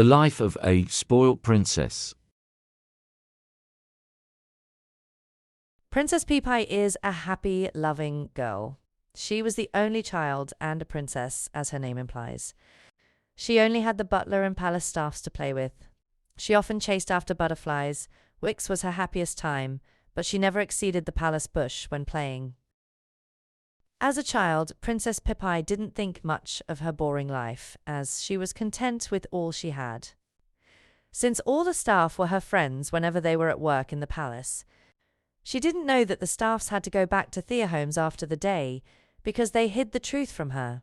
The life of a spoilt princess. Princess Pea is a happy, loving girl. She was the only child and a princess, as her name implies. She only had the butler and palace staffs to play with. She often chased after butterflies. Wix was her happiest time, but she never exceeded the palace bush when playing. As a child, Princess Pea didn't think much of her boring life, as she was content with all she had. Since all the staff were her friends whenever they were at work in the palace, she didn't know that the staffs had to go back to their homes after the day because they hid the truth from her.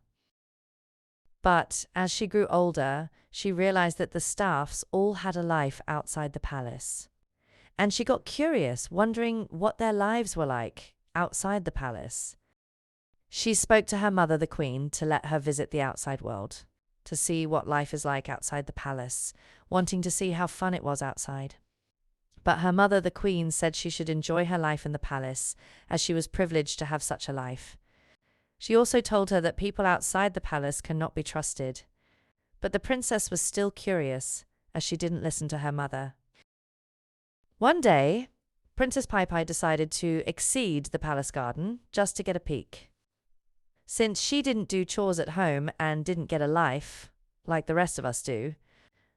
But as she grew older, she realized that the staffs all had a life outside the palace. And she got curious, wondering what their lives were like outside the palace. She spoke to her mother, the queen, to let her visit the outside world, to see what life is like outside the palace, wanting to see how fun it was outside. But her mother, the queen, said she should enjoy her life in the palace, as she was privileged to have such a life. She also told her that people outside the palace cannot be trusted. But the princess was still curious, as she didn't listen to her mother. One day, Princess Pie decided to exceed the palace garden just to get a peek. Since she didn't do chores at home and didn't get a life, like the rest of us do,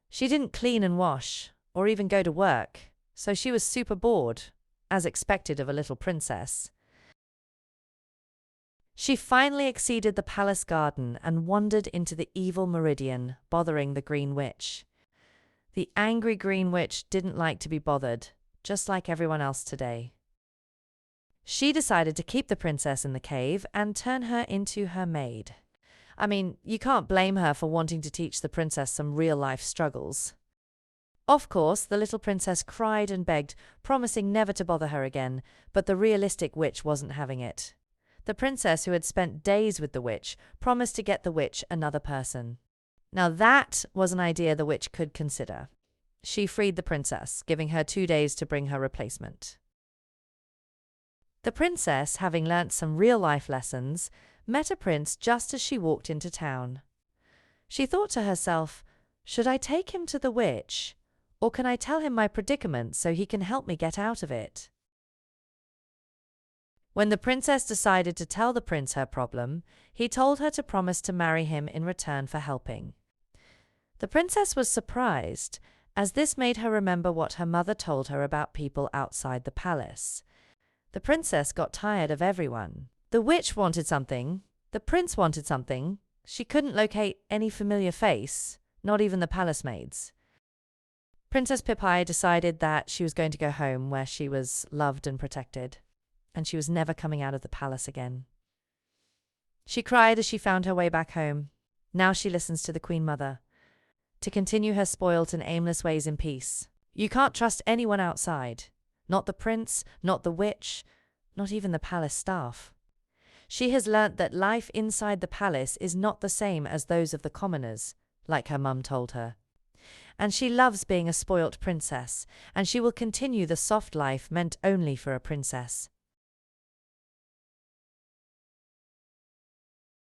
she didn't clean and wash, or even go to work, so she was super bored, as expected of a little princess. She finally exceeded the palace garden and wandered into the evil meridian, bothering the Green Witch. The angry Green Witch didn't like to be bothered, just like everyone else today. She decided to keep the princess in the cave and turn her into her maid. I mean, you can't blame her for wanting to teach the princess some real-life struggles. Of course, the little princess cried and begged, promising never to bother her again, but the realistic witch wasn't having it. The princess, who had spent days with the witch, promised to get the witch another person. Now that was an idea the witch could consider. She freed the princess, giving her 2 days to bring her replacement. The princess, having learnt some real-life lessons, met a prince just as she walked into town. She thought to herself, should I take him to the witch, or can I tell him my predicament so he can help me get out of it? When the princess decided to tell the prince her problem, he told her to promise to marry him in return for helping. The princess was surprised, as this made her remember what her mother told her about people outside the palace. The princess got tired of everyone. The witch wanted something, the prince wanted something, she couldn't locate any familiar face, not even the palace maids. Princess Pea decided that she was going to go home where she was loved and protected, and she was never coming out of the palace again. She cried as she found her way back home. Now she listens to the Queen Mother, to continue her spoilt and aimless ways in peace. You can't trust anyone outside. Not the prince, not the witch, not even the palace staff. She has learnt that life inside the palace is not the same as those of the commoners, like her mum told her. And she loves being a spoilt princess, and she will continue the soft life meant only for a princess.